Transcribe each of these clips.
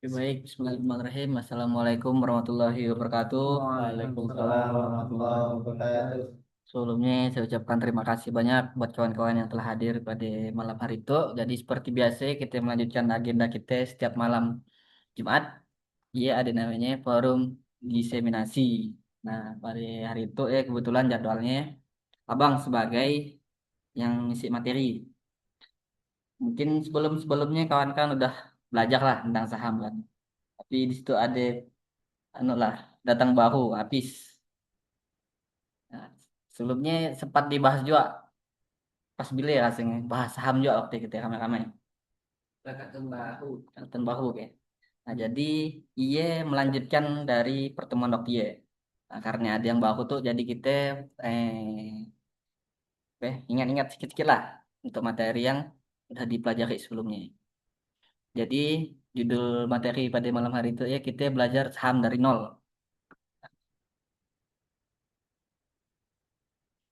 Oke, baik, Bismillahirrahmanirrahim. Assalamualaikum warahmatullahi wabarakatuh. Waalaikumsalam warahmatullahi wabarakatuh. Sebelumnya saya ucapkan terima kasih banyak buat kawan-kawan yang telah hadir pada malam hari itu. Jadi seperti biasa kita melanjutkan agenda kita setiap malam Jumat. Iya, ada namanya forum diseminasi. Nah, pada hari itu kebetulan jadwalnya Abang sebagai yang ngisi materi. Mungkin sebelum-sebelumnya kawan-kawan udah belajar lah tentang saham kan. Tapi di situ ada anu lah datang baru habis. Nah, sebelumnya sempat dibahas juga pas bile rasanya bahas saham juga waktu kita ramai-ramai. Datang baru kayak. Nah, jadi iya melanjutkan dari pertemuan waktu iya. Nah, karena ada yang baru tuh jadi kita ingat-ingat sedikit-sedikit lah untuk materi yang udah dipelajari sebelumnya. Jadi judul materi pada malam hari itu ya kita belajar saham dari nol.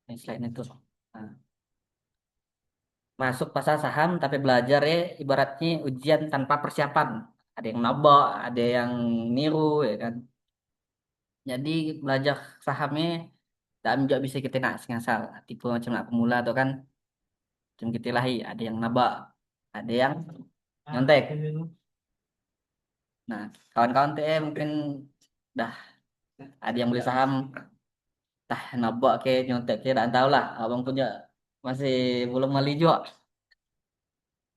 Nah, selain itu. Nah, masuk pasar saham tapi belajar ya ibaratnya ujian tanpa persiapan. Ada yang nabok, ada yang niru ya kan. Jadi belajar sahamnya tak juga bisa kita nak ngasal. Tipe macam nak pemula tuh kan macam kita lahi. Ada yang nabak, ada yang nyontek. Nah, kawan-kawan teh mungkin dah ada yang beli saham, tah nabak ke nyontek ke tak tahu lah. Abang punya masih belum mali juga.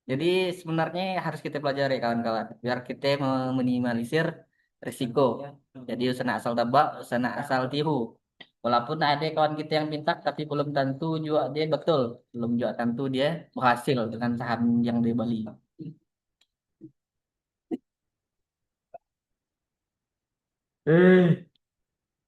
Jadi sebenarnya harus kita pelajari kawan-kawan biar kita meminimalisir risiko. Jadi usah nak asal tebak, usah nak asal tiru. Walaupun ada kawan kita yang pintar tapi belum tentu juga dia betul, belum juga tentu dia berhasil dengan saham yang dia beli.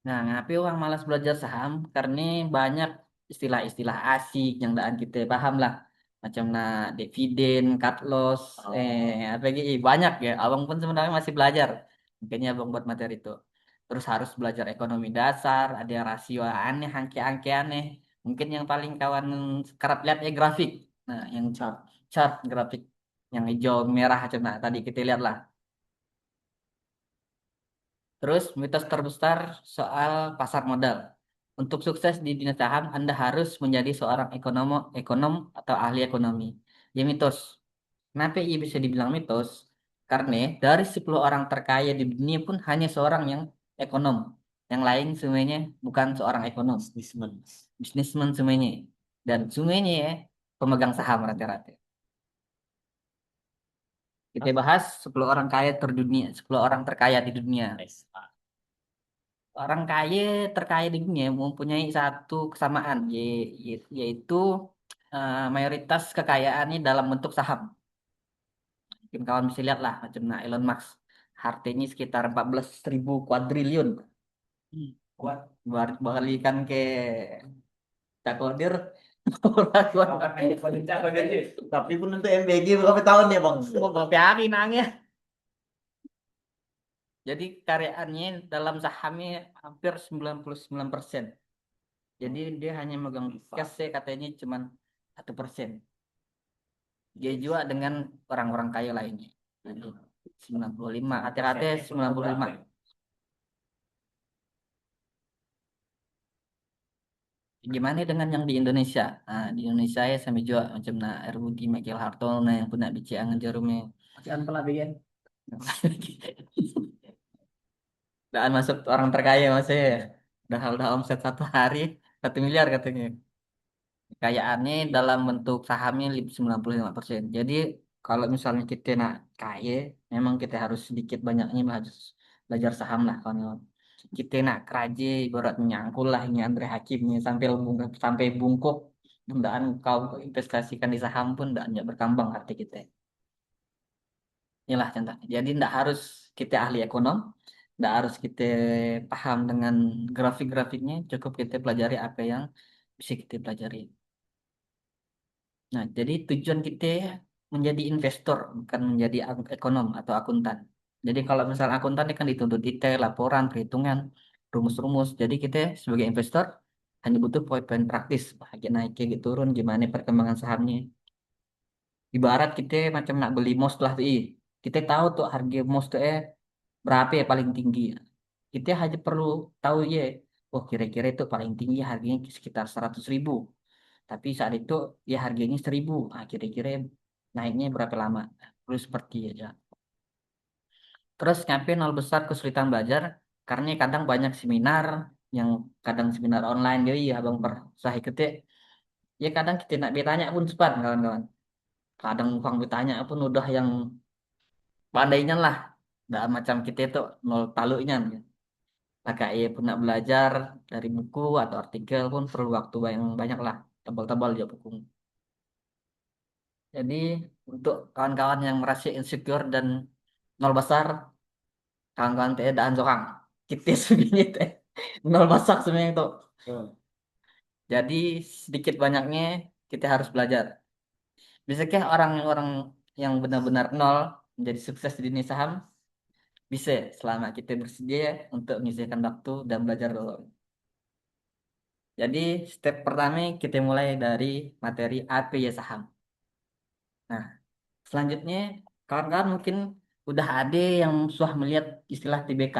Nah, ngapain orang malas belajar saham? Karena banyak istilah-istilah asik yang daan kita paham lah. Macam dividen, cut loss, apa lagi banyak ya. Abang pun sebenarnya masih belajar. Makanya abang buat materi itu. Terus harus belajar ekonomi dasar, ada rasio aneh, angke-angke aneh. Mungkin yang paling kawan kerap lihat ya grafik. Nah, yang chart grafik yang hijau merah macam tadi kita lihat lah. Terus mitos terbesar soal pasar modal. Untuk sukses di dunia saham, Anda harus menjadi seorang ekonom atau ahli ekonomi. Ya mitos. Kenapa ia bisa dibilang mitos? Karena dari 10 orang terkaya di dunia pun hanya seorang yang ekonom. Yang lain semuanya bukan seorang ekonom. Bisnismen semuanya. Dan semuanya ya, pemegang saham rata-rata. Kita bahas 10 orang kaya terdunia, 10 orang terkaya di dunia. Orang kaya terkaya di dunia mempunyai satu kesamaan, yaitu mayoritas kekayaannya dalam bentuk saham. Mungkin kawan bisa lihat lah, macam Elon Musk. Hartanya sekitar 14.000 kuadriliun. Buat balikan ke Cakodir. Tapi pun untuk MBG berapa tahun ya bang? Berapa hari nangnya. Jadi karyaannya dalam sahamnya hampir 99%. Jadi dia hanya megang cash katanya cuma 1%. Dia juga dengan orang-orang kaya lainnya. Jadi 95, hati-hati 95. Gimana dengan yang di Indonesia? Nah, di Indonesia ya sama juga macam R. Budi Michael Hartono yang punya BC Angan Jarumnya. Jangan pernah bikin. Dan masuk orang terkaya masih ya. Udah omset satu hari 1 miliar katanya. Kekayaannya dalam bentuk sahamnya 95%. Jadi kalau misalnya kita nak kaya, memang kita harus sedikit banyaknya harus belajar saham lah kalau kita nak keraja ibarat nyangkul lah ini Andre Hakimnya sampai bungkuk bundaan kau investasikan di saham pun tidak berkembang arti kita. Inilah contohnya. Jadi tidak harus kita ahli ekonom, tidak harus kita paham dengan grafik-grafiknya, cukup kita pelajari apa yang bisa kita pelajari. Nah, jadi tujuan kita menjadi investor, bukan menjadi ekonom atau akuntan. Jadi kalau misalnya akuntan ini kan dituntut detail, laporan, perhitungan, rumus-rumus. Jadi kita sebagai investor hanya butuh poin-poin praktis, bahagia naik, kayak turun, gimana perkembangan sahamnya. Ibarat kita macam nak beli mouse lah tuh, Kita tahu tuh harga MOS tuh berapa ya paling tinggi. Kita hanya perlu tahu ya, oh kira-kira itu paling tinggi harganya sekitar 100.000. Tapi saat itu ya harganya 1.000. Ah, kira-kira naiknya berapa lama? Terus seperti aja. Terus ngapain nol besar kesulitan belajar? Karena kadang banyak seminar yang kadang seminar online jadi ya abang pernah ikut ya. Ya kadang kita nak bertanya pun cepat kawan-kawan. Kadang uang bertanya pun udah yang pandainya lah. Dah macam kita itu nol talunya. Maka ia pun nak belajar dari buku atau artikel pun perlu waktu yang banyak lah. Tebal-tebal ya buku. Jadi untuk kawan-kawan yang merasa insecure dan nol besar, kawan-kawan teh daan seorang. Kita sebenarnya teh nol besar sebenarnya itu. Jadi sedikit banyaknya kita harus belajar. Bisakah orang-orang yang benar-benar nol menjadi sukses di dunia saham? Bisa selama kita bersedia untuk menyisihkan waktu dan belajar dulu. Jadi step pertama kita mulai dari materi apa ya saham. Nah, selanjutnya kawan-kawan mungkin udah ada yang sudah melihat istilah TBK.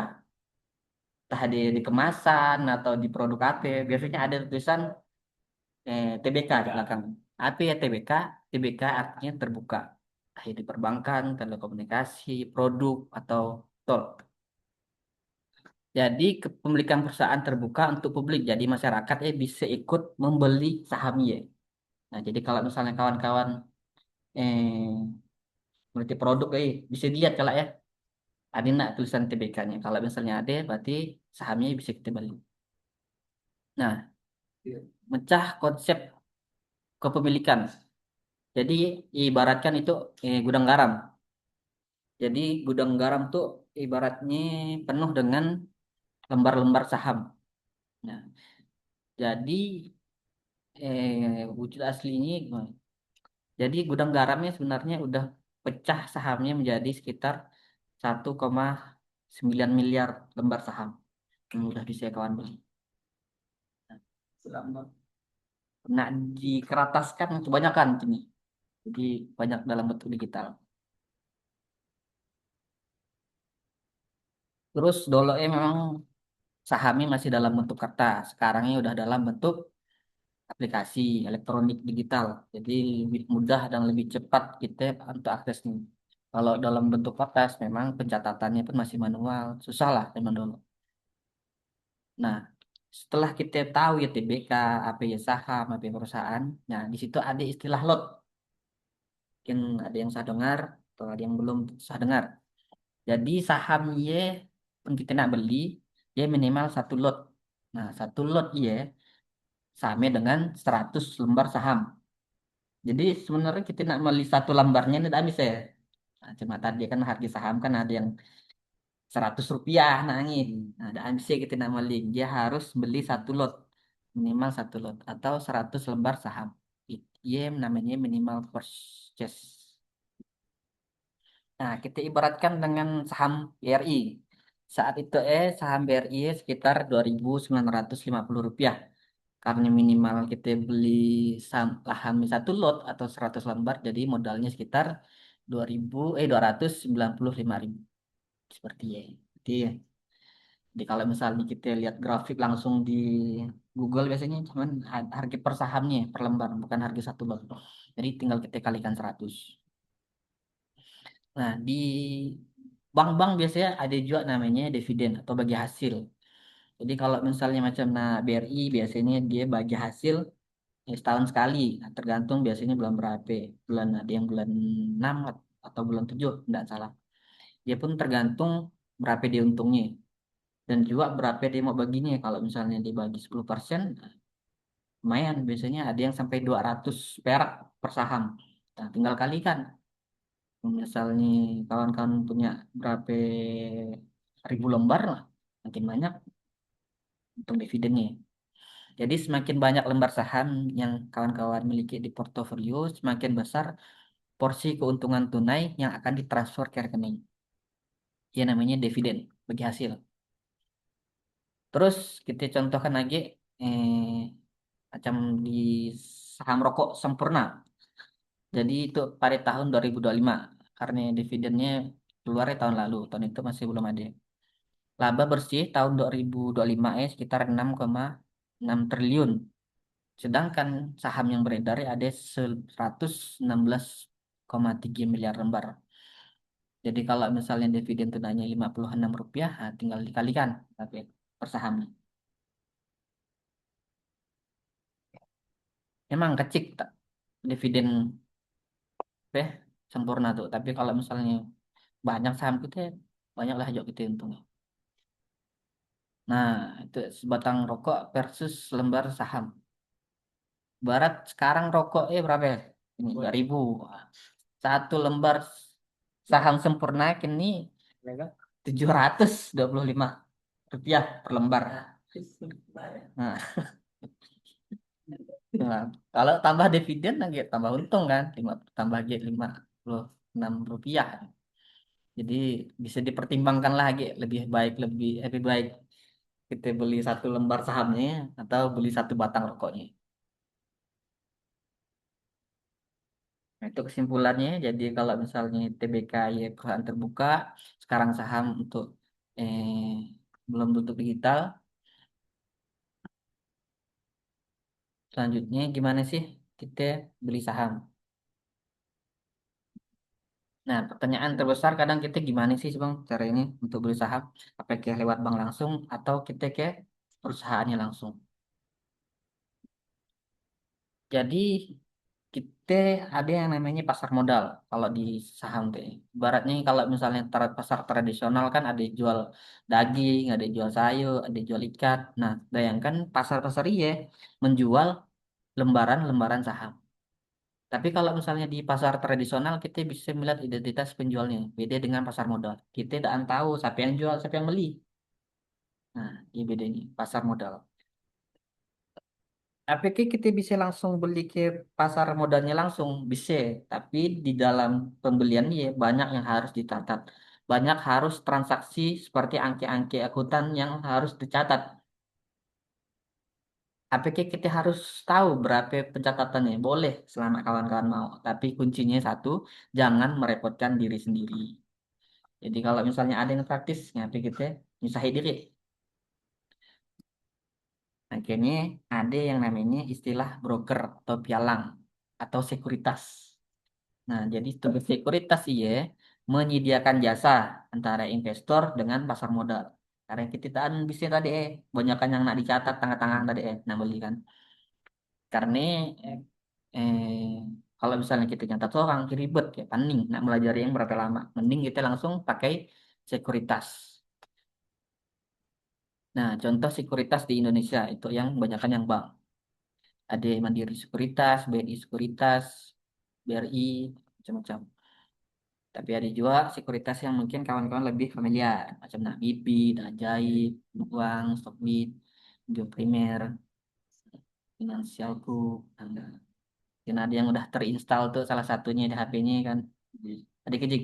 Entah di kemasan atau di produk apa, biasanya ada tulisan TBK di belakang. Apa ya TBK? TBK artinya terbuka. Entah di perbankan, telekomunikasi, produk, atau tol. Jadi kepemilikan perusahaan terbuka untuk publik. Jadi masyarakat bisa ikut membeli sahamnya. Nah, jadi kalau misalnya kawan-kawan memiliki produk, bisa dilihat kalau ya. Ada nak tulisan TBK-nya. Kalau misalnya ada, berarti sahamnya bisa kita beli. Nah, mecah konsep kepemilikan. Jadi ibaratkan itu gudang garam. Jadi gudang garam tuh ibaratnya penuh dengan lembar-lembar saham. Nah, jadi wujud aslinya gimana? Jadi gudang garamnya sebenarnya udah pecah sahamnya menjadi sekitar 1,9 miliar lembar saham yang udah bisa kawan beli. Nah, nah, dikerataskan kebanyakan ini. Jadi banyak dalam bentuk digital. Terus dulu memang sahamnya masih dalam bentuk kertas. Sekarangnya udah dalam bentuk aplikasi elektronik digital. Jadi lebih mudah dan lebih cepat kita untuk aksesnya. Kalau dalam bentuk kertas memang pencatatannya pun masih manual. Susah lah teman dulu. Nah, setelah kita tahu ya TBK, apa ya saham, apa ya perusahaan, nah di situ ada istilah lot. Mungkin ada yang saya dengar atau ada yang belum saya dengar. Jadi saham Y pun kita nak beli, dia minimal satu lot. Nah, satu lot Y sama dengan 100 lembar saham. Jadi sebenarnya kita nak beli satu lembarnya ini tidak bisa ya. Nah, cuma tadi kan harga saham kan ada yang Rp100 nangin. Nah, tidak bisa kita nak beli. Dia harus beli satu lot. Minimal satu lot. Atau 100 lembar saham. Iya namanya minimal purchase. Nah, kita ibaratkan dengan saham BRI. Saat itu saham BRI sekitar Rp2.950. Karena minimal kita beli saham satu lot atau 100 lembar, jadi modalnya sekitar 295.000. Seperti ya. Jadi kalau misalnya kita lihat grafik langsung di Google biasanya cuman harga per sahamnya per lembar, bukan harga satu lot. Jadi tinggal kita kalikan 100. Nah, di bank-bank biasanya ada juga namanya dividen atau bagi hasil. Jadi kalau misalnya macam BRI biasanya dia bagi hasil setahun sekali. Nah, tergantung biasanya bulan berapa. Bulan ada yang bulan 6 atau bulan 7, tidak salah. Dia pun tergantung berapa dia untungnya. Dan juga berapa dia mau baginya. Kalau misalnya dibagi 10%, lumayan. Biasanya ada yang sampai 200 perak per saham. Nah, tinggal kalikan. Misalnya kawan-kawan punya berapa ribu lembar lah, makin banyak untung dividennya. Jadi semakin banyak lembar saham yang kawan-kawan miliki di portofolio, semakin besar porsi keuntungan tunai yang akan ditransfer ke rekening. Ya namanya dividen bagi hasil. Terus kita contohkan lagi macam di saham rokok sempurna. Jadi itu pada tahun 2025. karena dividennya keluarnya tahun lalu, tahun itu masih belum ada. Laba bersih tahun 2025 sekitar 6,6 triliun. Sedangkan saham yang beredar ada 116,3 miliar lembar. Jadi kalau misalnya dividen tunanya Rp56, nah tinggal dikalikan tapi per sahamnya. Emang kecil tak dividen teh sempurna tuh. Tapi kalau misalnya banyak saham kita banyak lah juga kita untungnya. Nah, itu sebatang rokok versus lembar saham. Barat sekarang rokok berapa ya? Ini 2.000. Satu lembar saham sempurna kini Rp725 per lembar. Nah, nah, kalau tambah dividen lagi tambah untung kan, tambah Rp56. Jadi bisa dipertimbangkan lagi lebih baik kita beli satu lembar sahamnya atau beli satu batang rokoknya. Nah, itu kesimpulannya. Jadi kalau misalnya TBK ya perusahaan terbuka, sekarang saham untuk belum tutup digital. Selanjutnya gimana sih kita beli saham? Nah, pertanyaan terbesar kadang kita gimana sih Bang cara ini untuk beli saham? Apakah lewat bank langsung atau kita ke perusahaannya langsung? Jadi kita ada yang namanya pasar modal kalau di saham tuh. Ibaratnya kalau misalnya pasar tradisional kan ada jual daging, ada jual sayur, ada jual ikan. Nah, bayangkan pasar-pasar iya menjual lembaran-lembaran saham. Tapi kalau misalnya di pasar tradisional kita bisa melihat identitas penjualnya. Beda dengan pasar modal. Kita tidak tahu siapa yang jual, siapa yang beli. Nah, ini bedanya pasar modal. APK kita bisa langsung beli ke pasar modalnya langsung, bisa. Tapi di dalam pembelian ya banyak yang harus dicatat. Banyak harus transaksi seperti angka-angka akuntan yang harus dicatat. APK kita harus tahu berapa pencatatannya. Boleh selama kawan-kawan mau. Tapi kuncinya satu, jangan merepotkan diri sendiri. Jadi kalau misalnya ada yang praktis, APK kita nyusahin diri. Akhirnya ada yang namanya istilah broker atau pialang atau sekuritas. Nah, jadi tugas sekuritas iya menyediakan jasa antara investor dengan pasar modal. Karena kita tak bisa tadi banyakan yang nak dicatat tengah-tengah tadi nah beli kan. Karena eh, kalau misalnya kita nyatat seorang ribet ya paning nak belajar yang berapa lama. Mending kita langsung pakai sekuritas. Nah, contoh sekuritas di Indonesia itu yang kebanyakan yang bank. Ada Mandiri Sekuritas, BNI Sekuritas, BRI, macam-macam. Tapi ada juga sekuritas yang mungkin kawan-kawan lebih familiar, macam nak Bipit, Ajaib, Uang, Stockbit, Bio Primer, Finansialku. Nah, dan ada yang udah terinstall tuh salah satunya di HP-nya kan. Ada kejik.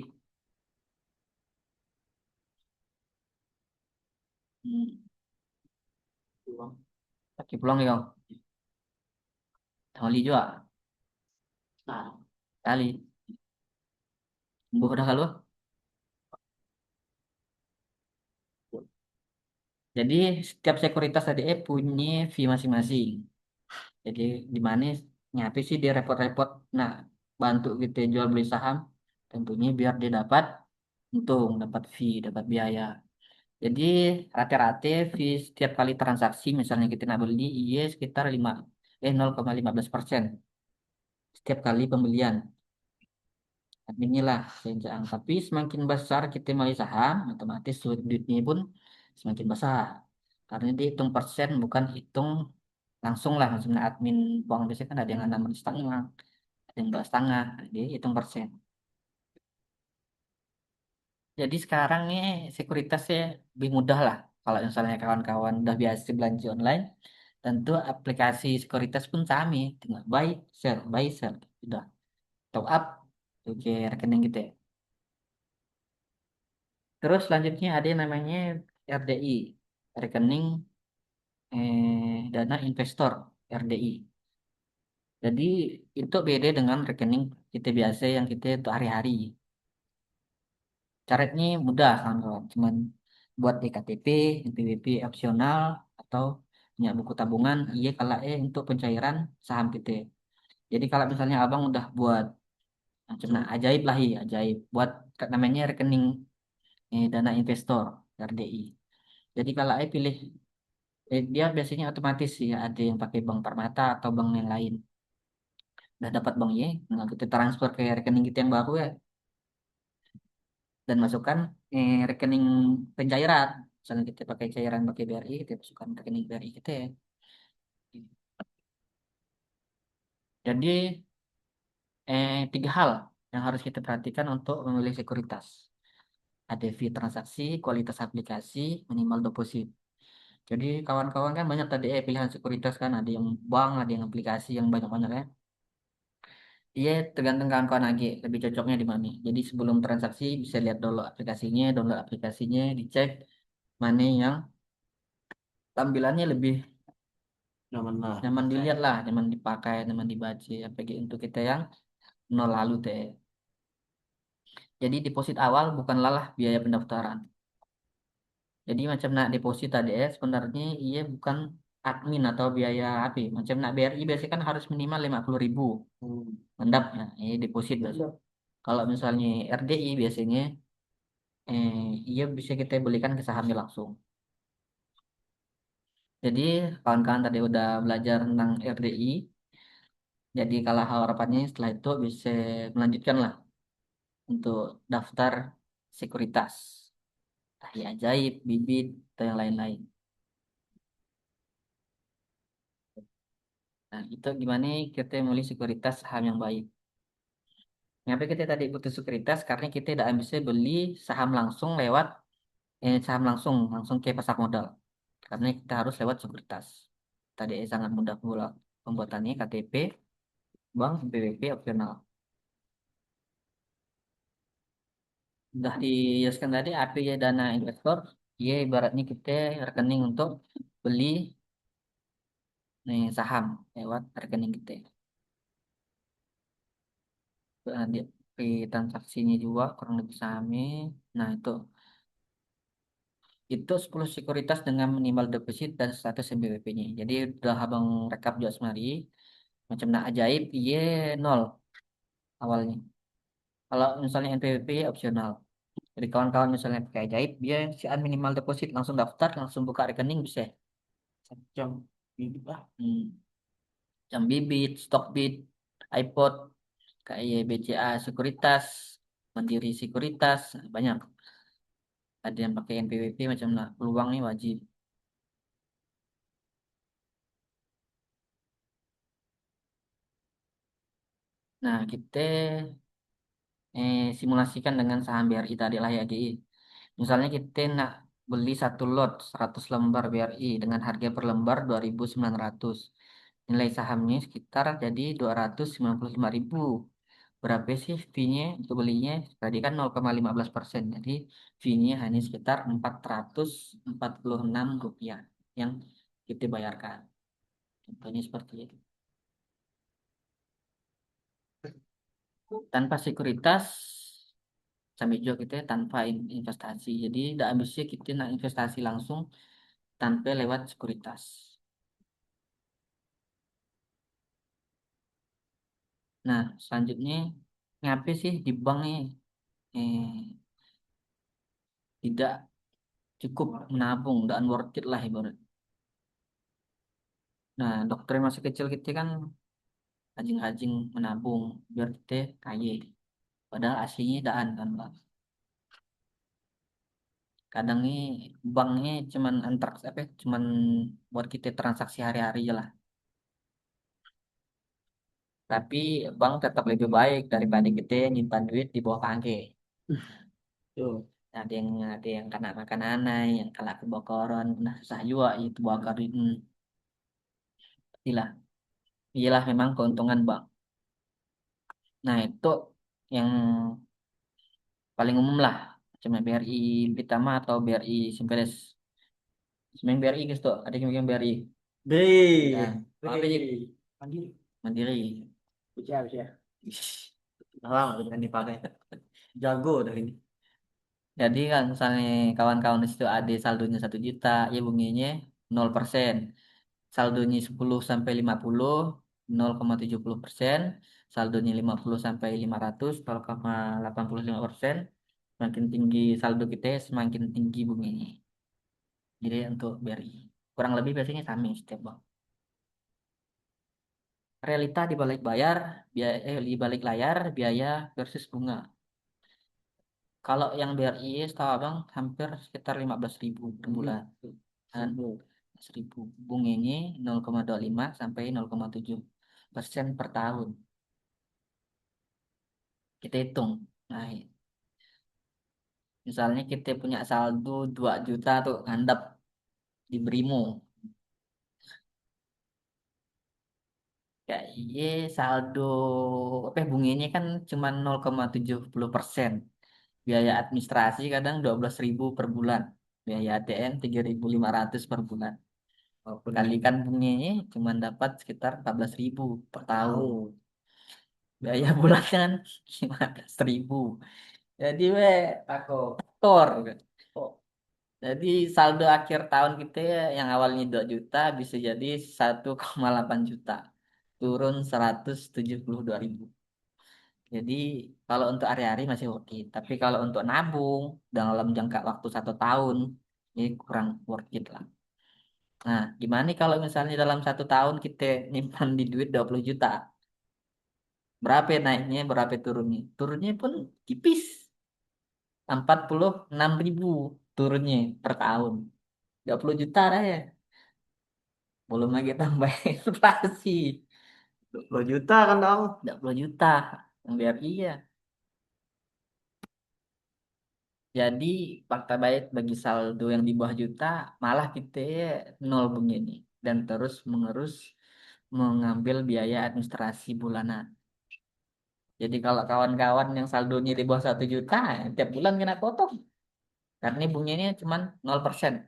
Hmm. Kaki pulang ya, Tali juga. Kali. Udah kalau. Jadi setiap sekuritas tadi punya fee masing-masing. Jadi di mana nyapi sih dia repot-repot. Nah, bantu kita jual beli saham tentunya biar dia dapat untung, dapat fee, dapat biaya. Jadi rata-rata fee setiap kali transaksi misalnya kita nak beli iya sekitar 0,15% setiap kali pembelian. Inilah senjang. Tapi semakin besar kita beli saham, otomatis duitnya pun semakin besar. Karena dia hitung persen bukan hitung langsung lah. Maksudnya admin uang biasanya kan ada yang 6,5, ada yang 2,5, dia hitung persen. Jadi sekarang nih sekuritasnya lebih mudah lah. Kalau misalnya kawan-kawan udah biasa belanja online, tentu aplikasi sekuritas pun sama. Tinggal buy, sell. Udah top up, oke rekening gitu ya. Terus selanjutnya ada yang namanya RDI, rekening dana investor RDI. Jadi itu beda dengan rekening kita biasa yang kita untuk hari-hari. Caranya mudah kawan-kawan. Cuman buat EKTP, NPWP opsional atau punya buku tabungan, iya kalau untuk pencairan saham kita. Jadi kalau misalnya abang udah buat macam nah, ajaib lah ya, ajaib. Buat namanya rekening dana investor RDI. Jadi kalau pilih dia biasanya otomatis sih ada yang pakai bank Permata atau bank yang lain. Udah dapat bank Y, nah kita transfer ke rekening kita yang baru ya dan masukkan rekening pencairan. Misalnya kita pakai cairan pakai BRI, kita masukkan rekening BRI kita ya. Jadi tiga hal yang harus kita perhatikan untuk memilih sekuritas. Ada fee transaksi, kualitas aplikasi, minimal deposit. Jadi kawan-kawan kan banyak tadi pilihan sekuritas kan ada yang bank, ada yang aplikasi yang banyak-banyak ya. Iya, tergantung kawan-kawan lagi lebih cocoknya di mana. Jadi sebelum transaksi bisa lihat dulu aplikasinya, download aplikasinya, dicek mana yang tampilannya lebih Nyaman lah nyaman dipakai. dilihat lah, nyaman dipakai, nyaman dibaca. Apalagi untuk kita yang nol lalu teh. Jadi deposit awal bukanlah lah biaya pendaftaran. Jadi macam nak deposit tadi sebenarnya iya bukan admin atau biaya apa. Macam nak BRI biasanya kan harus minimal 50.000 Hmm. mendap ya, ini deposit biasa. Kalau misalnya RDI biasanya iya bisa kita belikan ke sahamnya langsung. Jadi kawan-kawan tadi udah belajar tentang RDI. Jadi kalau harapannya setelah itu bisa melanjutkan lah untuk daftar sekuritas. Tahi ajaib, bibit, atau yang lain-lain. Nah, itu gimana kita memilih sekuritas saham yang baik. Kenapa kita tadi butuh sekuritas? Karena kita tidak bisa beli saham langsung lewat saham langsung ke pasar modal. Karena kita harus lewat sekuritas. Tadi sangat mudah pula pembuatannya KTP, bank, BWP opsional. Udah dijelaskan tadi apa ya dana investor? Ya ibaratnya kita rekening untuk beli saham lewat rekening kita. Di, di transaksinya juga kurang lebih sama. Nah itu 10 sekuritas dengan minimal deposit dan status MBWP-nya. Jadi udah abang rekap juga semari. Macam nak ajaib, iya nol awalnya. Kalau misalnya NPWP opsional. Jadi kawan-kawan misalnya pakai ajaib, dia sian minimal deposit langsung daftar, langsung buka rekening bisa. Jam ini lah. Hmm. Jam bibit, Stockbit, iPod, kayak BCA Sekuritas, Mandiri Sekuritas, banyak. Ada yang pakai NPWP macam lah, peluang nih wajib. Nah, kita simulasikan dengan saham BRI tadi lah ya GI. Misalnya kita nak beli satu lot 100 lembar BRI dengan harga per lembar 2.900. Nilai sahamnya sekitar jadi 295.000. Berapa sih fee-nya untuk belinya? Tadi kan 0,15%. Jadi fee-nya hanya sekitar Rp446 yang kita bayarkan. Contohnya seperti itu. Tanpa sekuritas, sampai juga kita tanpa investasi. Jadi tidak bisa kita nak investasi langsung tanpa lewat sekuritas. Nah, selanjutnya ngapain sih di bank nih eh, tidak cukup menabung dan worth it lah ibarat. Nah, dokter masih kecil kita kan rajin-rajin menabung biar kita kaya. Padahal aslinya daan kan Pak. Kadang nih banknya cuman antar apa cuman buat kita transaksi hari-hari aja lah. Tapi bank tetap lebih baik daripada kita nyimpan duit di bawah kaki. Tuh. Ada yang kena makan aneh, yang kena kebocoran, nah susah juga itu bokar duit. Iyalah, iyalah memang keuntungan bank. Nah itu yang paling umum lah. Cuma BRI Britama atau BRI Simpedes. Sebenarnya BRI guys tuh, ada yang bilang BRI. Deh. Dan apa sih? Wih. Mandiri. Mandiri. Bisa, bisa. Ih, udah lama tuh kan dipakai. Jago dah ini. Jadi kan misalnya kawan-kawan di situ ada saldonya 1 juta, ya bunganya 0%. Saldonya 10 sampai 50, 0,70%. Saldonya 50 sampai 500, 0,85%. Semakin tinggi saldo kita, semakin tinggi bunganya. Jadi untuk BRI. Kurang lebih biasanya sama setiap bank. Realita di balik bayar, biaya, di balik layar, biaya versus bunga. Kalau yang BRI setahu abang hampir sekitar 15.000 per bulan. Dan 1.000 bunganya 0,25 sampai 0,7% per tahun. Kita hitung. Nah, misalnya kita punya saldo 2 juta tuh handap di Brimo. Ya, iya saldo apa ya, bunganya kan cuma 0,70%. Biaya administrasi kadang 12.000 per bulan. Biaya ATM 3.500 per bulan. Walaupun Kalikan bunganya cuma dapat sekitar 14.000 per tahun. tahu. Biaya bulanan 15.000. Jadi tako kotor. Oh, Jadi saldo akhir tahun kita yang awalnya 2 juta bisa jadi 1,8 juta. Turun 172.000. Jadi kalau untuk hari-hari masih oke. Tapi kalau untuk nabung dalam jangka waktu 1 tahun, ini kurang worth it lah. Nah, gimana nih kalau misalnya dalam 1 tahun kita nyimpan di duit 20 juta? Berapa naiknya, berapa turunnya? Turunnya pun tipis. 46.000 turunnya per tahun. 20 juta dah ya. Belum lagi tambah inflasi. 20 juta kan dong. 20 juta. Yang biar iya. Jadi fakta baik bagi saldo yang di bawah juta, malah kita nol begini. Dan terus mengambil biaya administrasi bulanan. Jadi kalau kawan-kawan yang saldonya di bawah 1 juta, tiap bulan kena potong. Karena bunganya cuma 0%.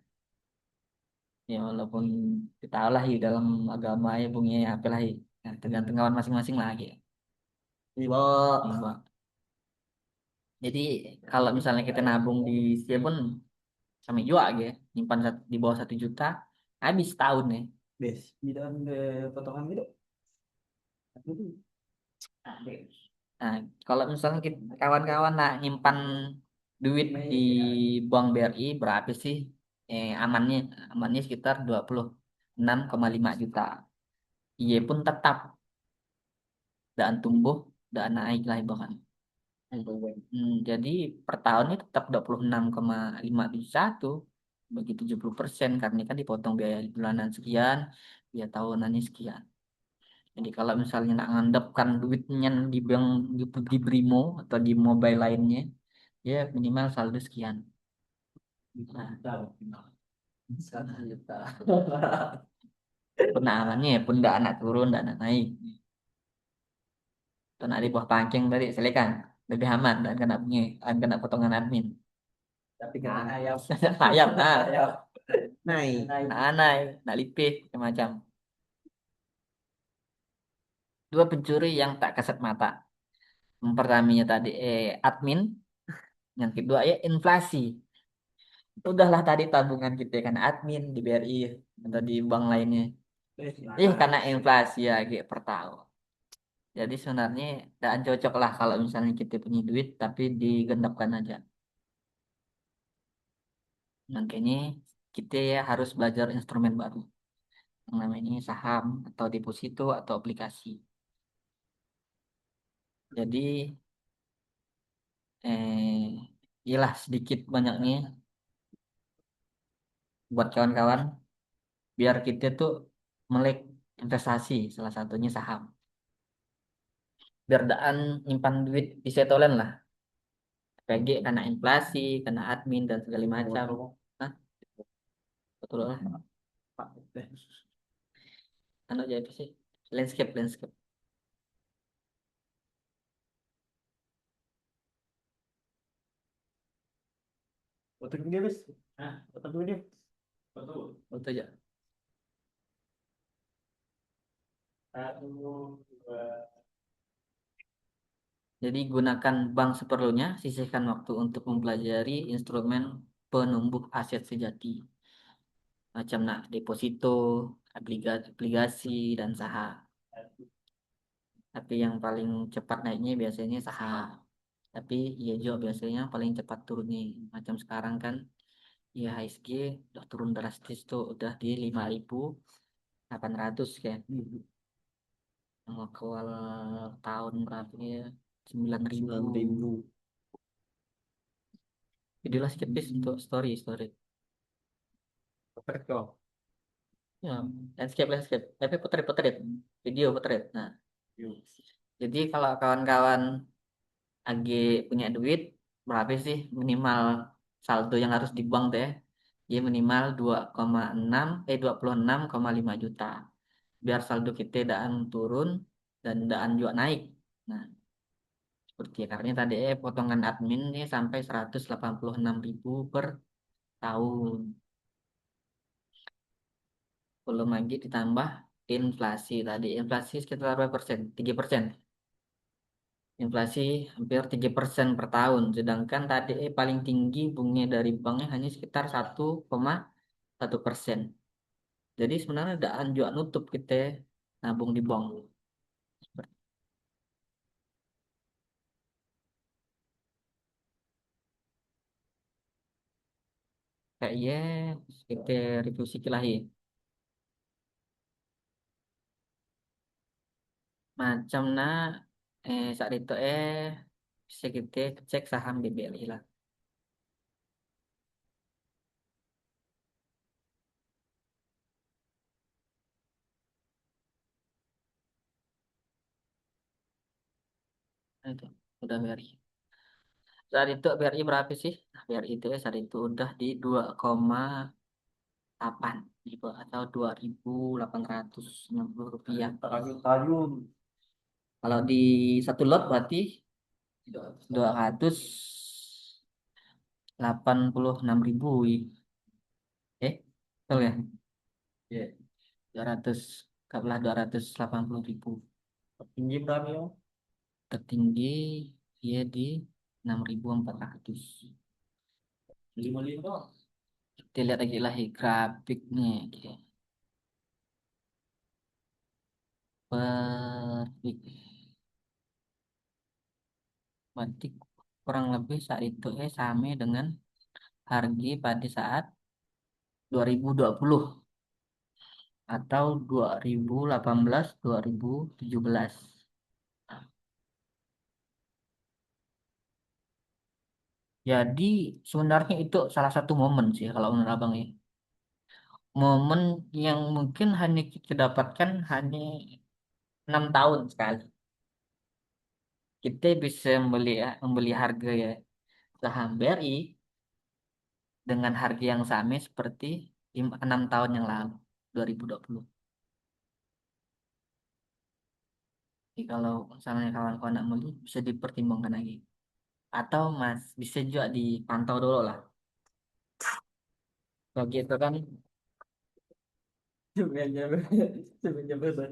Ya walaupun kita tahu lah ya, dalam agama ya bunganya apa lah ya. Nah, tergantung kawan masing-masing lagi. Iya, Ya, Bang. Jadi kalau misalnya kita nabung di dia pun sama juga ya. Nyimpan di bawah 1 juta, habis tahun ya. bes. Bidang potongan gitu. Nah, kalau misalnya kawan-kawan nak nyimpan duit di bank BRI berapa sih? Amannya, amannya sekitar 26,5 juta. Iya pun tetap dan tumbuh dan naik lah bahkan. Jadi per tahunnya tetap 26,5 satu bagi 70% karena kan dipotong biaya bulanan sekian, biaya tahunannya sekian. Jadi kalau misalnya nak ngandepkan duitnya di bank di Brimo atau di mobile lainnya, ya minimal saldo sekian. Nah, 1 juta. Penamannya pun tidak anak turun, tidak anak naik. Tuh nak di bawah pangking tadi silakan lebih aman dan kena bunyi, dan kena potongan admin. Tapi kan ayam. Ayam, nah, Naik. nah, naik, nak lipih macam. Dua pencuri yang tak kasat mata. Yang pertamanya tadi admin, yang kedua ya inflasi. Udahlah tadi tabungan kita kan admin di BRI atau di bank lainnya. Karena inflasi ya kayak per tahun. Jadi sebenarnya tidak cocok lah kalau misalnya kita punya duit tapi digendapkan aja. Makanya kita ya harus belajar instrumen baru. Yang namanya saham atau deposito atau aplikasi. Jadi iyalah sedikit banyaknya buat kawan-kawan biar kita tuh melek investasi salah satunya saham. Biar daan nyimpan duit di setolen lah. PG karena inflasi, karena admin dan segala macam. Hah? Betul lah. Pak. Anu jadi sih. Landscape, landscape. Foto gede bes. Hah? Foto gede. Foto. Betul aja. Satu, dua. Jadi gunakan bank seperlunya, sisihkan waktu untuk mempelajari instrumen penumbuh aset sejati, macam nak deposito, obligasi, dan saham. Tapi yang paling cepat naiknya biasanya saham. Tapi iya juga biasanya paling cepat turunnya. Macam sekarang kan, ya IHSG udah turun drastis tuh, udah di 5.800 kan. Awal tahun berapa ya? 9.000. 9.000. Videolah skip please untuk story. Perfect kok. Ya, landscape. Tapi potret. Video potret. Nah, jadi kalau kawan-kawan lagi punya duit, berapa sih minimal saldo yang harus di bank teh? Ya minimal 26,5 juta. Biar saldo kita daan turun dan daan juga naik. Nah, seperti karena tadi potongan admin ini sampai 186.000 per tahun. Belum lagi ditambah inflasi tadi. Inflasi sekitar berapa persen? 3%. Inflasi hampir 3% per tahun. Sedangkan tadi paling tinggi bunga dari banknya hanya sekitar 1,1%. Jadi sebenarnya ada juga nutup kita nabung di bank. Kayak iya kita review sikit lah ya. Macam saat itu bisa kita cek saham BBLI lah. Nah, itu udah BRI. Saat itu BRI berapa sih? Nah, BRI itu saat itu udah di 2,8 ribu atau 2.860 rupiah. Tayun-tayun. Kalau di satu lot berarti 286.000. Betul ya? Iya. 200, katakanlah 280.000. Tinggi berapa ya? Tertinggi dia di 6.400. 55. Kita lihat lagi lah grafiknya. Oke. Per berarti kurang lebih saat itu sama dengan harga pada saat 2020 atau 2018 2017. Jadi sebenarnya itu salah satu momen sih kalau menurut abang ya. Momen yang mungkin hanya kita dapatkan hanya 6 tahun sekali. Kita bisa membeli harga ya saham BRI dengan harga yang sama seperti 6 tahun yang lalu 2020. Jadi kalau misalnya kawan-kawan nak beli bisa dipertimbangkan lagi. Atau mas bisa juga dipantau dulu lah. Begitu kan. Sebenarnya bahasa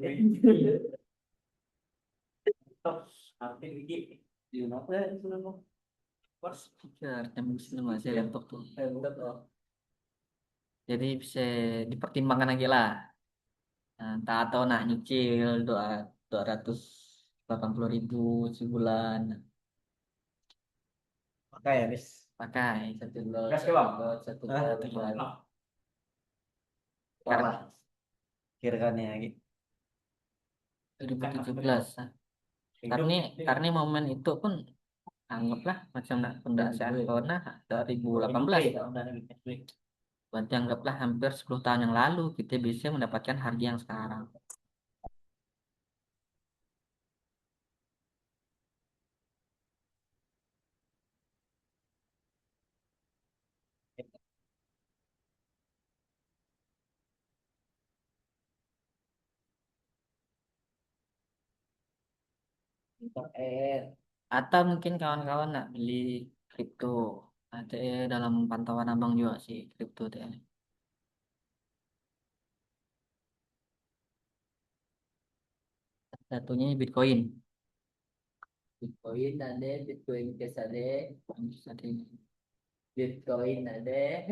Tapi ini di mana ya sebenarnya? Pas Pikir jam sini masih laptop tuh. udah toh. Jadi bisa dipertimbangkan lagi lah. Nah, tak atau nak nyicil 280.000 sebulan. Pakai ya, Bis. Pakai satu lot, Gas ke satu bang? lot, satu Ah, lot, bulan. Parah. Karena Kira-kira gitu. 2017. Nah, karena momen itu pun anggaplah macam nak pendasaan corona 2018. Berarti anggaplah hampir 10 tahun yang lalu kita bisa mendapatkan harga yang sekarang. Atau mungkin kawan-kawan nak beli kripto. Ada dalam pantauan abang juga sih kripto teh. Satunya Bitcoin. Bitcoin ada, Bitcoin Cash ada, ada Bitcoin ada,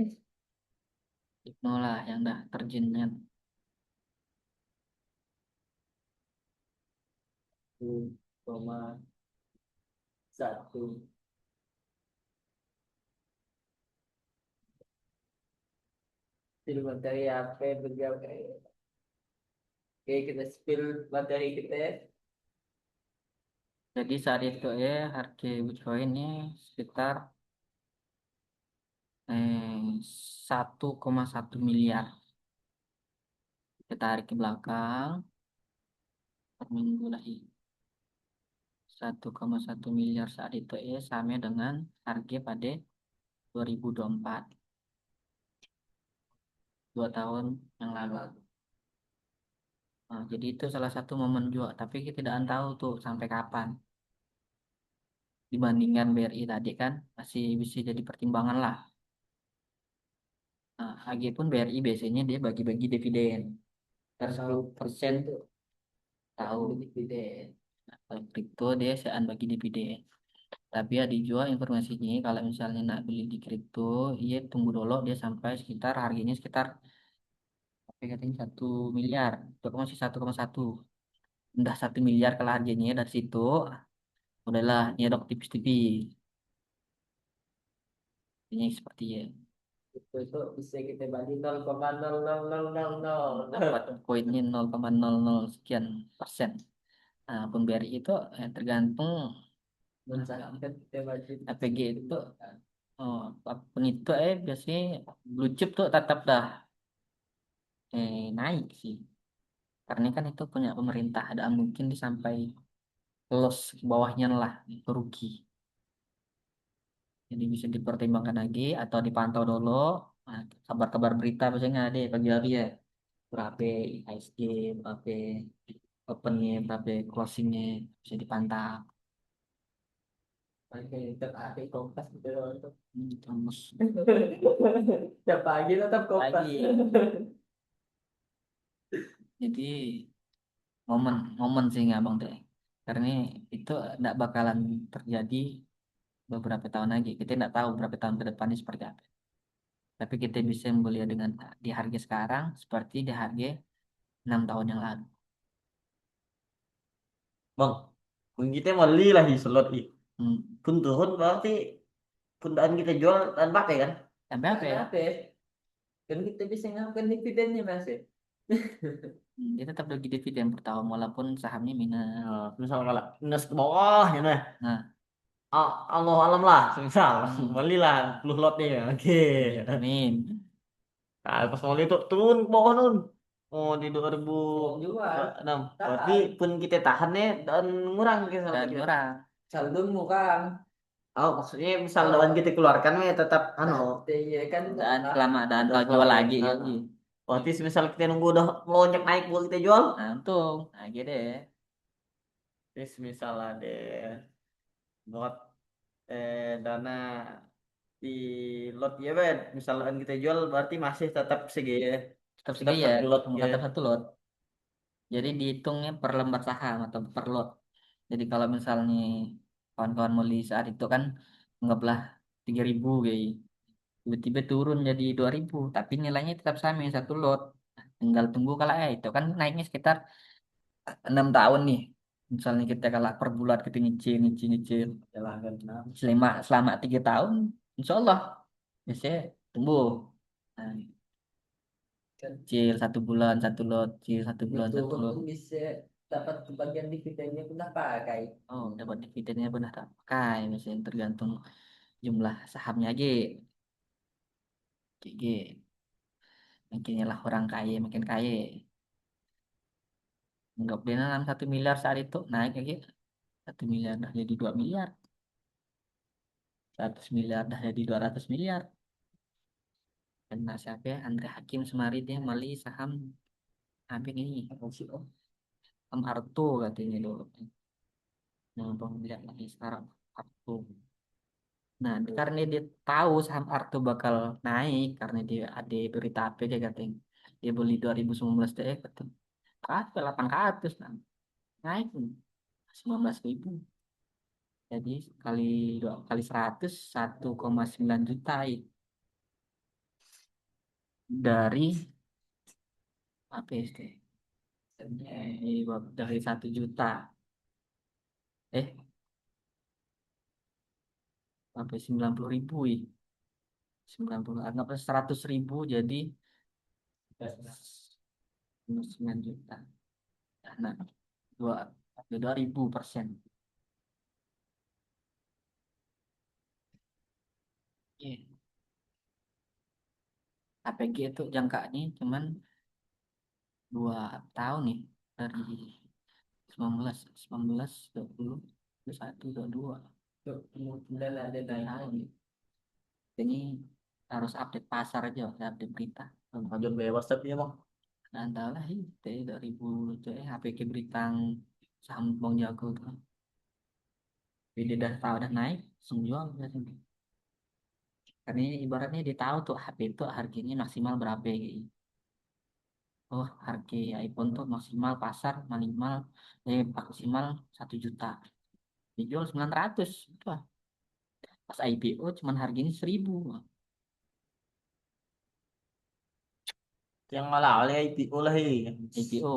Ibnu lah yang dah terjunnya 1,1. Spill materi apa berjauh. Oke, kita spill materi kita. Jadi saat itu ya harga Bitcoin ini sekitar 1,1 miliar. Kita tarik ke belakang per minggu lagi. 1,1 miliar saat itu ya sama dengan harga pada 2024, 2 tahun yang lalu. Nah, jadi itu salah satu momen juga, tapi kita tidak tahu tuh sampai kapan. Dibandingkan BRI tadi kan masih bisa jadi pertimbangan lah. Nah, AG pun BRI biasanya dia bagi-bagi dividen. Per 10% tahu dividen. Nah, kalau kripto dia sean bagi dividen. Tapi ada juga informasinya kalau misalnya nak beli di kripto, iya tunggu dulu dia sampai sekitar harganya sekitar apa katanya 1 miliar, itu masih 1,1. Udah 1 miliar kalau harganya dari situ, udahlah nyedok tipis-tipis. Ini seperti ya. Itu bisa kita bagi 0,0000. Dapat poinnya 0,00 sekian persen. Nah, pun BRI itu tergantung APG itu. Oh, apapun itu biasanya blue chip tuh tetap dah naik sih. Karena kan itu punya pemerintah, ada mungkin disampai los ke bawahnya lah itu rugi. Jadi bisa dipertimbangkan lagi atau dipantau dulu. Nah, kabar-kabar berita biasanya ada pagi hari ya. Berapa ISG, berapa opennya, berapa closingnya bisa dipantau. Oke, tetap ada kompas gitu loh. Terus tiap pagi tetap kompas. Pagi. Jadi momen sih nggak bang teh. Karena itu tidak bakalan terjadi beberapa tahun lagi. Kita tidak tahu berapa tahun ke depannya seperti apa. Tapi kita bisa membeli dengan di harga sekarang seperti di harga 6 tahun yang lalu. Bang, pun kita mau beli lah di slot i. Hmm. Pun turun berarti pundaan kita jual dan pakai kan? Sampai apa ya? Kan kita bisa ngambil dividennya masih. Dia tetap bagi dividen per tahun walaupun sahamnya minus. Nah, misal kalau minus ke bawah ya nah. Nah, Allah alam lah, misal hmm. belilah 10 lot nih. Oke. Amin. Nah, pas mau itu turun ke bawah nun. Oh, di 2006. Berarti pun kita tahan nih dan ngurang kita Dan kita. murah. Saldo ngurang. Oh, maksudnya misal lawan kita keluarkan nih tetap Iya kan dan dan udah kalau jual selama lagi ya. berarti misal kita nunggu udah melonjak naik buat kita jual. Nah, untung. Nah, gitu deh. Terus misal ada buat dana di lot ya Ben, misalkan kita jual berarti masih tetap segi ya. Tetap Tetap segini ya. satu lot ya. Tetap satu lot. Jadi dihitungnya per lembar saham atau per lot. Jadi kalau misalnya kawan-kawan mau beli saat itu kan anggaplah 3.000 kayak tiba-tiba turun jadi 2.000 tapi nilainya tetap sama yang satu lot. Tinggal tunggu kalau itu kan naiknya sekitar 6 tahun nih. Misalnya kita kalau per bulan kita nyicil nyicil nyicil selama 3 tahun, insya Allah biasanya tumbuh. Nah, cil 1 bulan satu lot, cil 1 bulan satu lot. Bisa dapat kebagian dividennya pun pakai. Oh, dapat dividennya pun tak pakai, misalnya tergantung jumlah sahamnya aja. GG. Makinnya lah orang kaya makin kaya. Nggak benar dalam 1 miliar saat itu naik lagi 1 miliar dah jadi 2 miliar. 100 miliar dah jadi 200 miliar. Dan siapa ya? Andre Hakim semari dia mali saham hampir ini. Saham Arto katanya dulu. Nah, bang lihat lagi sekarang Arto. Nah, karena dia tahu saham Arto bakal naik karena dia ada berita apa dia katanya. Dia beli 2019 deh kata. Kata 800 nah. Naik 19.000. Jadi kali 2 kali 100 1,9 juta dari apa ya Ste? Dari 1 juta eh sampai 90 ribu 90 anggaplah 100 ribu jadi 9 juta. Nah, dua 2.000%. Iya. APG itu jangkanya cuman 2 tahun nih dari 19 19 20 21 22 tuh kemudian ada tahun nih. Ini harus update pasar aja, update berita. Lanjut bebas tapi ya bang. Nah, entah lah itu 2000 itu APG berita saham Bang Jago tuh. Jadi udah tahu udah naik, langsung jual biasanya. Karena ini ibaratnya dia tahu tuh HP itu harganya maksimal berapa gitu. Oh, harga iPhone tuh maksimal pasar minimal maksimal 1 juta. Dijual 900. Wah, pas IPO cuman harganya 1.000. Yang malah oleh IPO lah ini. IPO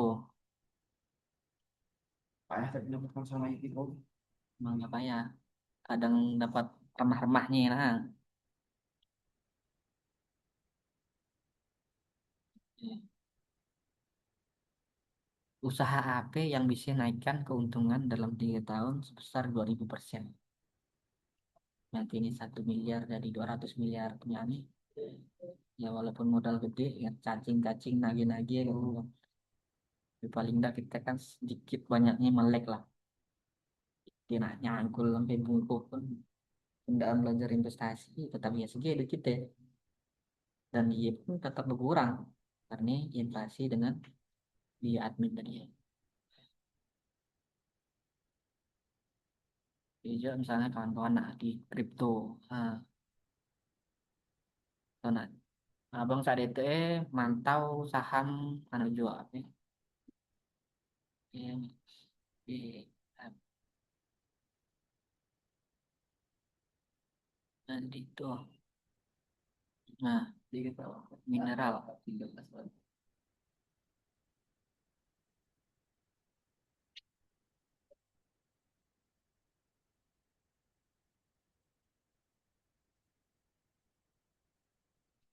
Payah tapi dapat sama IPO. emang apa ya? Kadang dapat remah-remahnya nah. Usaha apa yang bisa naikkan keuntungan dalam 3 tahun sebesar 2.000%? Nanti ini 1 miliar dari 200 miliar punya nih. Ya walaupun modal gede, ya cacing-cacing nagih-nagih gitu. Tapi paling enggak kita kan sedikit banyaknya melek lah. Dia nak nyangkul sampai bungkuk pun dalam belajar investasi tetap ya segitu kita. Dan dia pun tetap berkurang karena inflasi dengan biaya admin tadi ya. Jadi juga misalnya kawan-kawan nak di kripto, ah, atau nak abang saat itu mantau saham anu juga apa ya? Yang di nanti itu, nah di mineral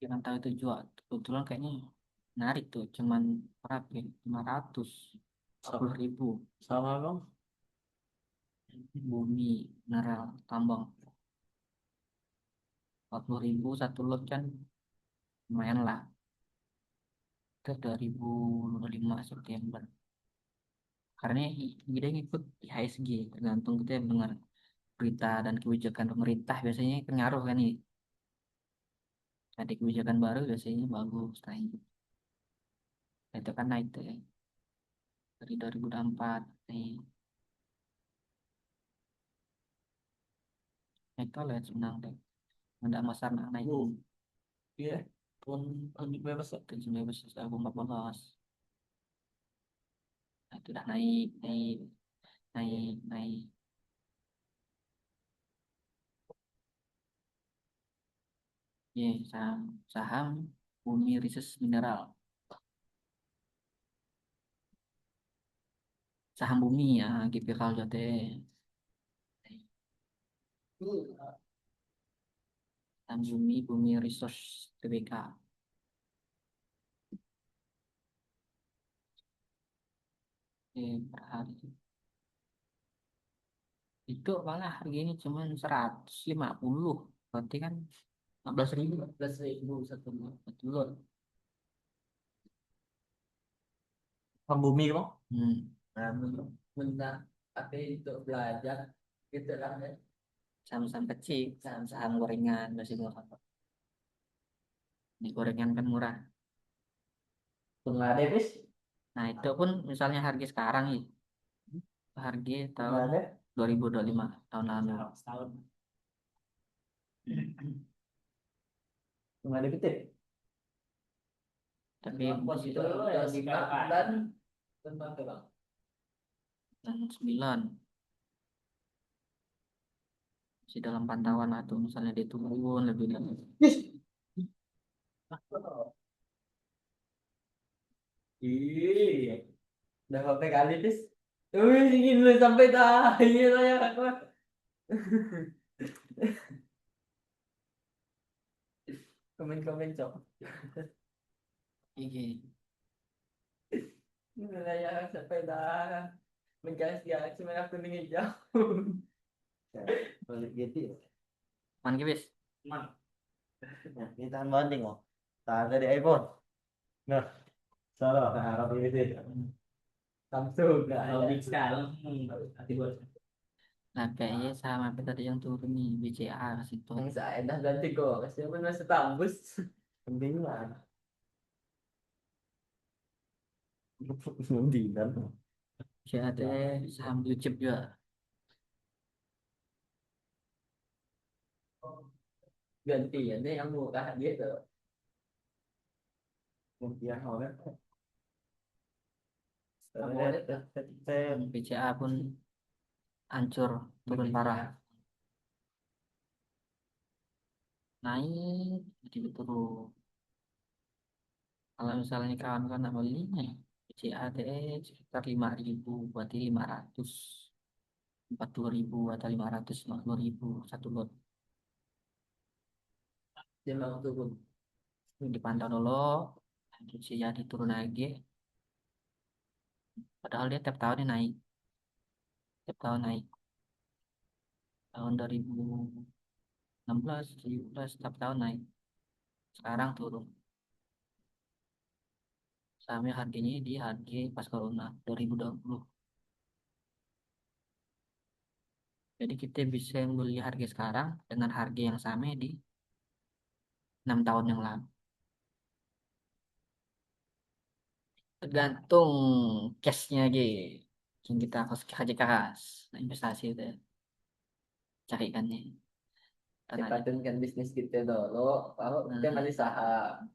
jangan tahu itu juga kebetulan kayaknya menarik tuh cuman berapa ya? 540 ribu Sama bang. bumi mineral tambang 40 ribu satu lot kan lumayan lah ke 2005 September karena kita ngikut IHSG tergantung kita dengar berita dan kebijakan pemerintah biasanya pengaruh kan nih ada kebijakan baru biasanya bagus naik nah, itu kan naik tuh ya dari 2024 nih naik tuh lihat senang deh ada masar naik Iya. Pun lanjut bebas ya. ke 2014 nah, itu udah naik naik naik naik ya saham saham Bumi Resource Mineral saham bumi ya GPK Jote saham bumi Bumi Resource TBK per hari itu malah harganya cuma 150 berarti kan 15 ribu satu lot Bang bumi bang. nah benar apa itu belajar gitu lah ya saham-saham kecil saham-saham gorengan masih apa di gorengan kan murah Tengah ada bis. nah itu pun misalnya harga sekarang nih harga Tengah tahun ada. 2025 tahun lalu Setahun. Tengah ada betul. tapi itu udah 5 bulan dan 9 si dalam pantauan atau misalnya dia turun lebih dari. Ih, udah sampai kali tis. Wih, ingin lu sampai dah. Iya saya aku. Komen-komen cok. Iya. Saya sampai dah. Mencari cuma aku nih jauh. Balik gitu ya. Man ki, wis. Man. Ya, kita banding kok. Tak dari iPhone. Nah, salah. Nah, harap ini sih. Samsung. Kalau big scale. Hati buat. Nah, kayaknya sama apa tadi yang turun nih, BCA ke situ. Yang saya dah ganti kok. Siapa masih tambus? Penting lah. Nanti kan. BCA teh saham blue chip juga. Gantiannya yang murah gitu. Gantian orang. BCA pun hancur, turun parah. Naik, jadi turun. Kalau misalnya kawan-kawan nak belinya, BCA teh sekitar 5.000, berarti 540.000 atau 550.000 satu lot. Dia mau turun. Dipantau dulu, lanjut sih jadi turun lagi. Padahal dia tiap tahun dia naik, tiap tahun naik. Tahun 2016, 17, tiap tahun naik. Sekarang turun. Sahamnya harganya di harga pas corona 2020. Jadi kita bisa beli harga sekarang dengan harga yang sama di 6 tahun yang lalu. Tergantung cashnya aja yang kita harus kerja keras. Nah, investasi itu carikannya. Tanahnya Sepatunkan bisnis kita dulu. Kalau kita nah, masih saham.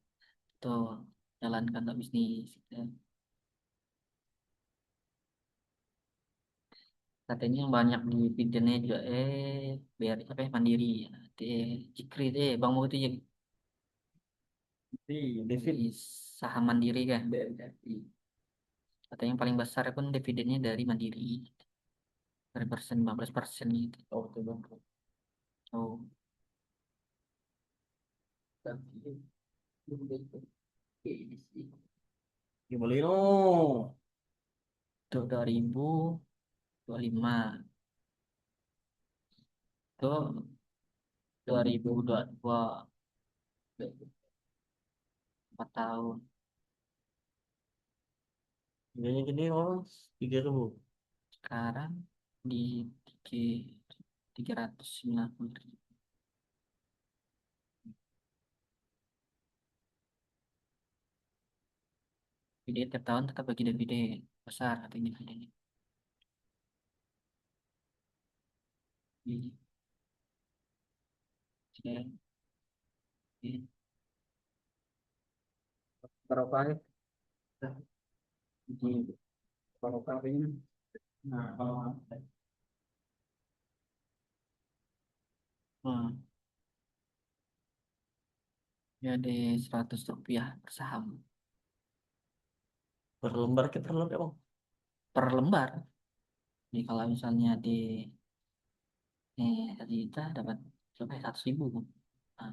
itu jalankan untuk bisnis. Katanya yang banyak di dividennya juga biar apa ya, mandiri ya. Cikri Bang Mo itu ya Di di David. saham mandiri kan. BMKI. Katanya yang paling besar pun dividennya dari mandiri. Dari persen 15% gitu. Oh, tuh bang. Oh, Tapi gimana no? itu 2025. Itu 2022 4 tahun. Gini gini oh 3.000. Sekarang di 390.000. Jadi tiap tahun tetap bagi dividen besar katanya dividennya. Jadi, saya- ini Berapa nih? di Berapa ini? Nah, kalau hmm, ya di Rp100 per saham per lembar ke per lembar bang. per lembar. Jadi kalau misalnya di 1 juta dapat sampai 100.000. Nah,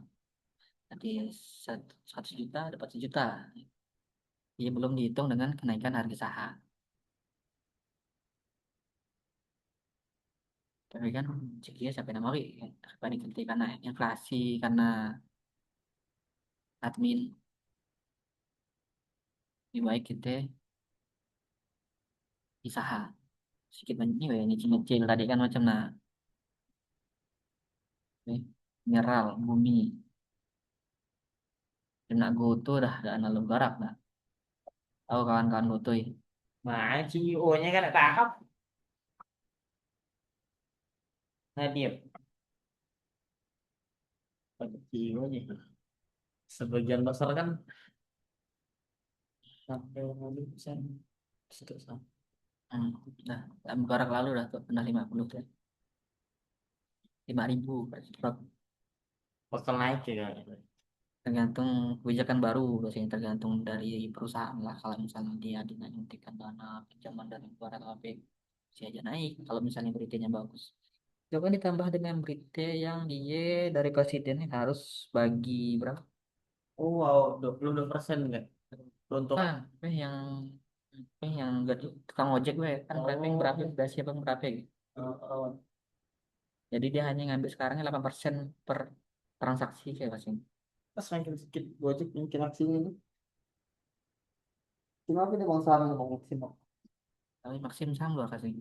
nanti 100 juta dapat 1 juta. Iya belum dihitung dengan kenaikan harga saham. Tapi kan cekia sampai nama kan daripada kita karena inflasi karena admin lebih baik kita di saham sedikit banyak ini ya nyicil tadi kan macam nah mineral bumi kena goto dah ada analog garak dah tahu kawan-kawan goto ya. Mà CEO-nya kan tangkap. Nah, dia CEO-nya. Sebagian besar kan sampai 50%. Situ sama. Hmm, dah garak lalu dah tuh pernah 50 tuh 5.000 per slot. bakal naik ya. Tergantung kebijakan baru, biasanya tergantung dari perusahaan lah. Kalau misalnya dia dinantikan dana pinjaman dari luar atau apa, bisa aja naik. Kalau misalnya beritanya bagus. Coba ditambah dengan berita yang dia dari presiden harus bagi berapa? Oh wow, 22% enggak untuk. Kan, yang gaji tukang ojek gue kan berapa berapa udah siapa berapa gitu. Oh, Jadi dia hanya ngambil sekarang 8% per transaksi kayak pasti. pas makin sedikit Gojek mungkin aksinya ini. Kenapa dia bang saham bang maksimal? Tapi maksim sama gua kasih.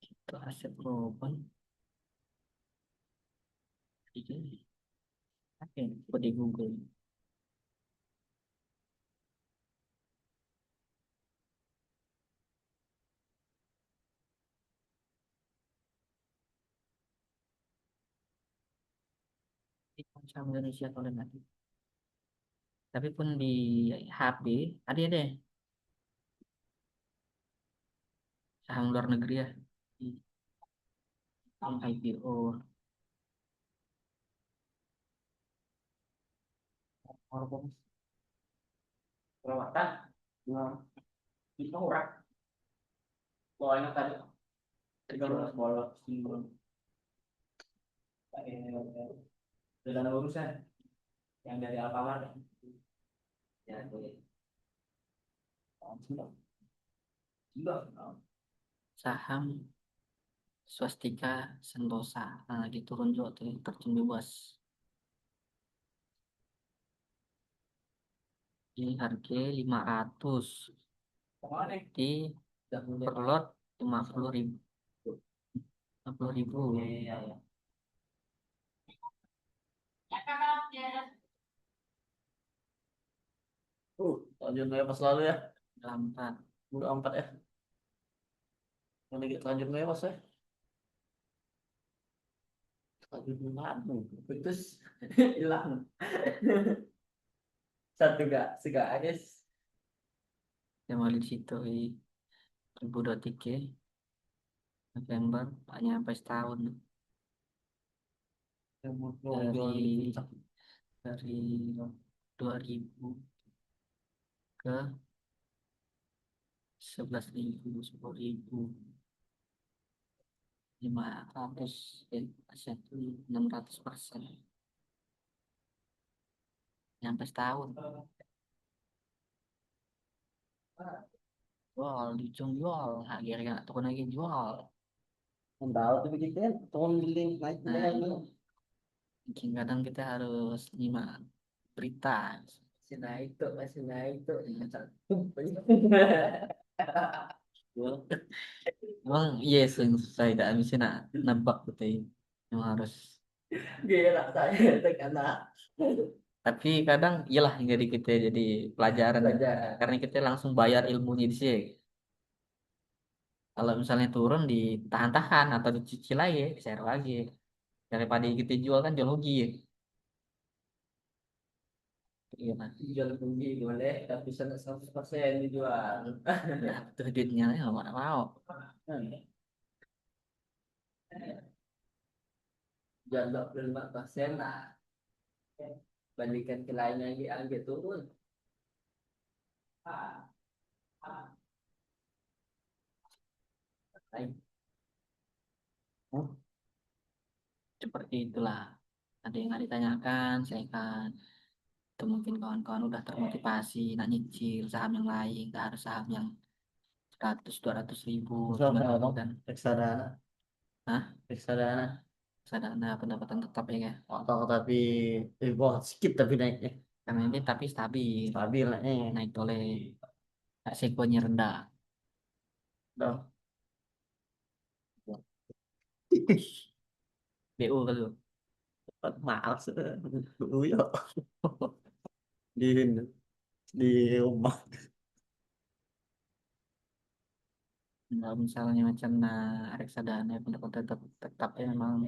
Itu aset global. Itu oke, coba di Google. Di saham Indonesia kalau nanti. Tapi pun di HP ada deh saham luar negeri ya. IPO. Walaupun perawatan, nah, itu murah. Soalnya tadi terjual bolos single. Sudah ada urusan yang dari Alfamart. Ya, boleh. Sudah, sudah. Saham Swastika Sentosa. Nah, lagi turun juga tuh terjun bebas. Di harga 500 Kemana? di per lot 50.000. 50.000. Iya, iya, iya. Lanjut ya pas lalu ya. Lambat. Udah 4 ya. Yang lagi lanjut ya pas ya. Lanjut mana? Putus hilang. Satu gak, segak aja. Yang mau di situ 2023 November tak nyampe setahun Yang mau jual di dari puncak. 2000 ke 11.000 10.000 500 satu 600%, nyampe setahun jual dicung jual akhirnya nggak turun lagi jual. Tahu tuh begitu kan, tolong beli naik Nah naik. mungkin kadang kita harus nyimak berita. Masih naik tuh. Emang iya sih saya tidak bisa nak nebak gitu ya. Emang harus. Gila saya karena Tapi kadang iyalah yang jadi kita jadi pelajaran gitu. belajar. Karena kita langsung bayar ilmunya di sini. Kalau misalnya turun ditahan-tahan atau dicicil lagi, share lagi. Daripada kita jual kan jual rugi. Iya kan? Jual tinggi boleh, tapi sana 100% dijual. Ya betul duitnya ya nggak mau. Jual 25% lah. Bandingkan ke lain lagi agak turun. Baik. Seperti itulah. Ada yang nggak ditanyakan, saya kan. Itu mungkin kawan-kawan udah termotivasi nak nyicil saham yang lain, nggak harus saham yang 100 200 ribu cuma Misalnya tahu dong, kan. reksadana, Nah, reksadana. ada pendapatan tetap ya kan. Atau tapi wah, skip tapi naiknya Karena ini tapi stabil, stabil naiknya. naik oleh resikonya rendah. Dong. BU kalau Cepat males dulu ya di di rumah. kalau misalnya macam reksadana pendapatan tetap tetapnya memang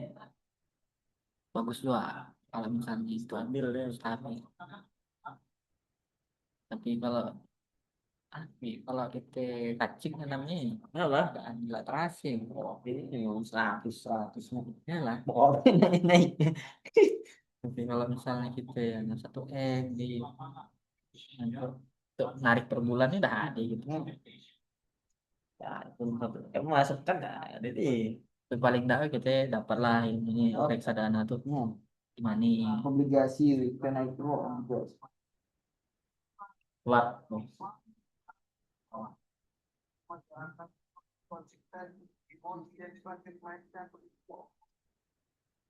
bagus juga. Kalau misalnya itu Stabil deh. stabil. Tapi kalau Tapi kalau kita kacing kan namanya Ya lah. nggak terasing. Oh, ini 100 Ya lah. oh, naik naik. Tapi kalau misalnya kita yang 1 M di untuk narik per bulannya udah ada gitu. Ya, itu kamu masuk kan ada di. Tapi paling dah kita dapat lah ini reksadana tuh gimana Obligasi kan itu obligasi. kuat.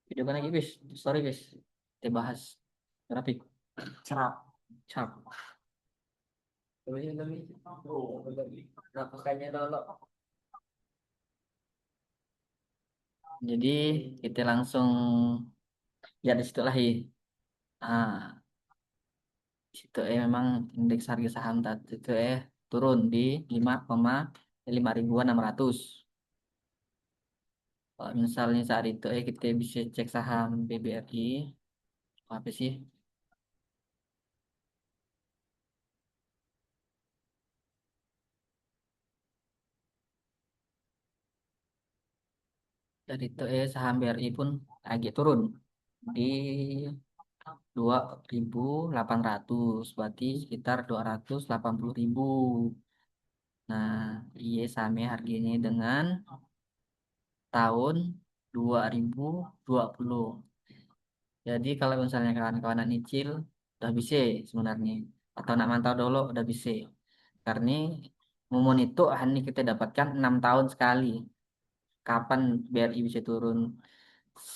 Video kan lagi bis, sorry bis. Kita bahas terapi. Cerap. Cap. Nah, makanya dulu. Jadi kita langsung lihat di situ lah ya. Ah, di situ memang indeks harga saham tadi itu turun di 5,5600. Kalau misalnya saat itu kita bisa cek saham BBRI apa sih? Dari itu saham BRI pun agak turun di 2.800, berarti sekitar 280.000. Nah, iya sama harganya dengan tahun 2020. Jadi kalau misalnya kawan-kawan nak nyicil udah bisa sebenarnya, atau nak mantau dulu udah bisa. Karena momen itu hanya kita dapatkan 6 tahun sekali. Kapan BRI bisa turun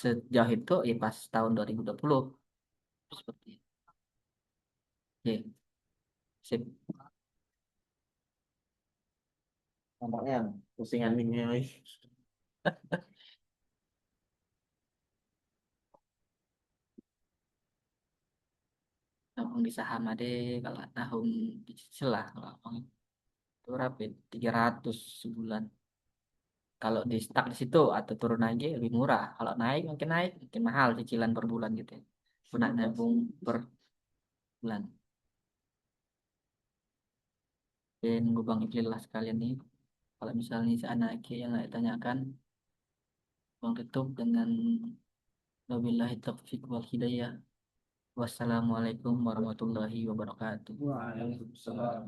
sejauh itu? Ya pas tahun 2020. Seperti itu. Oke, sip. Nampaknya pusingan ini. Nabung di saham ada kalau tahun dicicil lah kalau abang itu berapa ya? 300 sebulan. Kalau di stuck di situ atau turun lagi lebih murah. Kalau naik mungkin mahal cicilan per bulan gitu ya. Guna nabung per bulan. Dan nunggu Bang Iqlil lah sekalian nih. Kalau misalnya si anak yang nggak tanyakan, Bang tutup dengan wabillahi taufiq wal hidayah. Wassalamualaikum warahmatullahi wabarakatuh. Waalaikumsalam.